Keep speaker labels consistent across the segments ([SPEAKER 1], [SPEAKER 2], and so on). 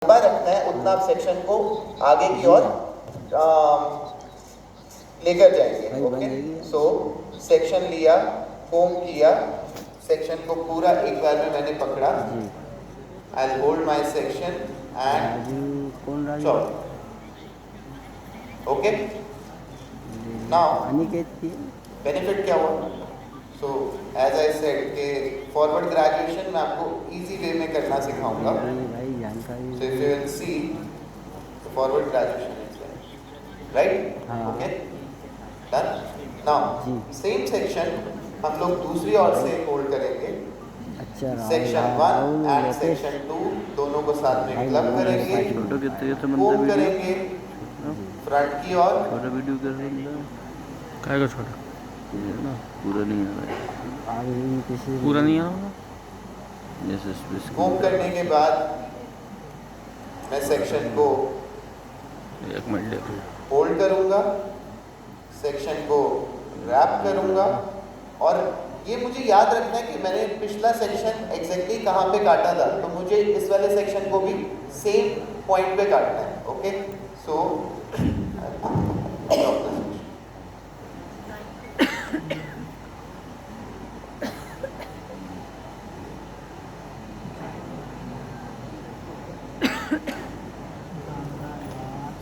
[SPEAKER 1] लंबा रखना है उतना आप सेक्शन को आगे की ओर लेकर जाएंगे। ओके, सो सेक्शन लिया, कोम किया, सेक्शन को पूरा एक बार में मैंने पकड़ा। I hold my section and chop. Okay, now benefit क्या हुआ? सो एज आई सेड के फॉरवर्ड ग्रेजुएशन मैं आपको इजी वे में करना सिखाऊंगा। So if you will see forward graduation is right. Okay, done. Now same section हम लोग दूसरी ओर से होल्ड करेंगे। सेक्शन 1 एंड सेक्शन 2 दोनों को साथ में क्लब करेंगे, होल्ड करेंगे फ्रंट की ओर।
[SPEAKER 2] वीडियो कर रहे हैं काय का छोटा ना पूरा नहीं आ रहा है, पूरा नहीं आ रहा। जैसे
[SPEAKER 1] होम करने के बाद मैं सेक्शन को
[SPEAKER 2] एक मिनट
[SPEAKER 1] होल्ड करूंगा, सेक्शन को रैप करूंगा। और ये मुझे याद रखना है कि मैंने पिछला सेक्शन एग्जैक्टली कहाँ पे काटा था, तो मुझे इस वाले सेक्शन को भी सेम पॉइंट पे काटना है। ओके, सो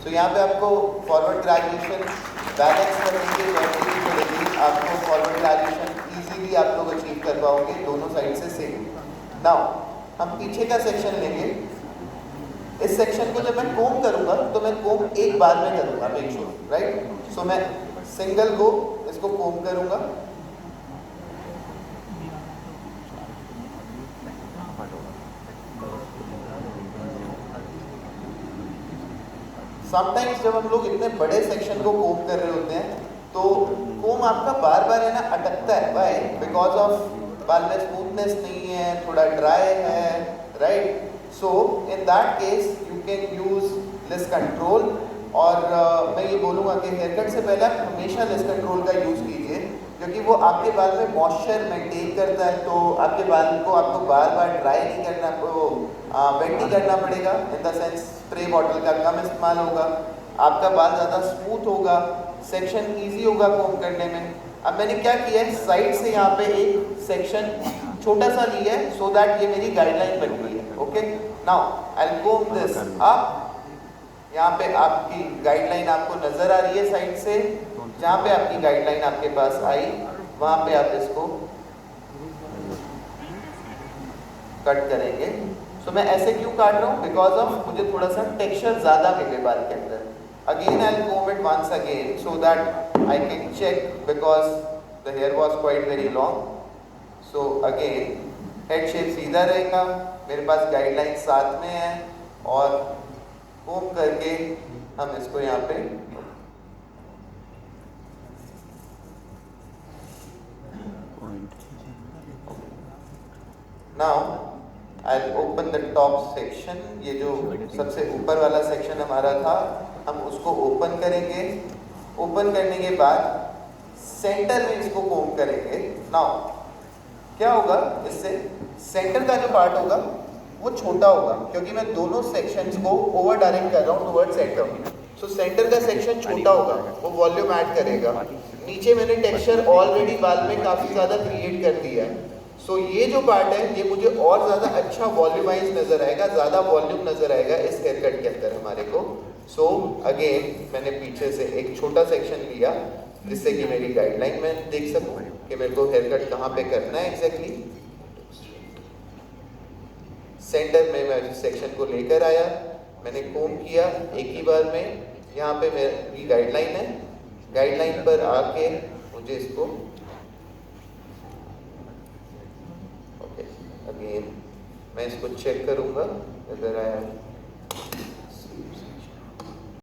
[SPEAKER 1] यहाँ पे आपको फॉरवर्ड ग्रेजुएशन बैलेंस करने की जरूरत पड़ेगी। आपको फॉरवर्ड ग्रेजुएशन इजीली आप लोग अचीव कर पाओगे दोनों साइड से सेम। नाउ हम पीछे का सेक्शन लेंगे। इस सेक्शन को जब मैं कोम करूंगा तो मैं कोम एक बार में करूंगा, मेक श्योर, राइट। सो मैं सिंगल को इसको कोम करूंगा। समटाइम्स जब हम लोग इतने बड़े सेक्शन को कोम कर रहे होते हैं तो कोम आपका बार बार है ना अटकता है। वाई? बिकॉज ऑफ बाल में स्मूथनेस नहीं है, थोड़ा ड्राई है, right. So in that case you can use less control. और मैं ये बोलूँगा कि हेयर कट से पहले आप हमेशा लिस कंट्रोल का यूज़ कीजिए, क्योंकि वो आपके बाल में मॉइस्चर मेंटेन करता है। तो आपके बाल को आपको बार बार ड्राई नहीं करना, वेट नहीं करना पड़ेगा। In the sense spray bottle का कम इस्तेमाल होगा, आपका बाल ज़्यादा स्मूथ होगा, सेक्शन इजी होगा कोम करने में। अब मैंने क्या किया है, साइड से यहाँ पे एक सेक्शन छोटा सा लिया है सो दैट ये मेरी गाइडलाइन बन गई है। Okay, now I will comb this up. यहाँ पे आपकी गाइडलाइन आपको नजर आ रही है साइड से। जहाँ पे आपकी गाइडलाइन आपके पास आई वहाँ पे आप इसको कट करेंगे। सो मैं ऐसे क्यों काट रहा हूँ? बिकॉज ऑफ मुझे थोड़ा सा टेक्सचर ज़्यादा मिले बाल के अंदर। Again I will comb it once again so that I can check, because the hair was quite very long. So again head shape सीधा रहेगा, मेरे पास गाइडलाइन साथ में है, और कोम करके हम इसको यहाँ पे now I will open the top section. ये जो सबसे ऊपर वाला सेक्शन हमारा था हम उसको ओपन करेंगे। ओपन करने के बाद सेंटर में इसको कोम करेंगे। नाउ क्या होगा, इससे सेंटर का जो पार्ट होगा वो छोटा होगा, क्योंकि मैं दोनों सेक्शंस को ओवर डायरेक्ट कर रहा हूँ टुवर्ड सेंटर। सो सेंटर का सेक्शन छोटा होगा, वो वॉल्यूम ऐड करेगा। नीचे मैंने टेक्सचर ऑलरेडी बाल में काफ़ी ज़्यादा क्रिएट कर दिया है। सो ये जो पार्ट है ये मुझे और ज़्यादा अच्छा वॉल्यूमाइज नज़र आएगा, ज़्यादा वॉल्यूम नज़र आएगा इस हेयर कट के अंदर हमारे को। सो अगेन मैंने पीछे से एक छोटा सेक्शन लिया जिससे कि मेरी गाइडलाइन मैं देख सकूं कि मेरे को हेयर कट कहाँ पे करना है एग्जैक्टली। सेंटर में मैं सेक्शन को लेकर आया, मैंने कोम किया एक ही बार में। यहाँ पे मेरी गाइडलाइन है, गाइडलाइन पर आके मुझे इसको ओके अगेन मैं इसको चेक करूँगा अगर आया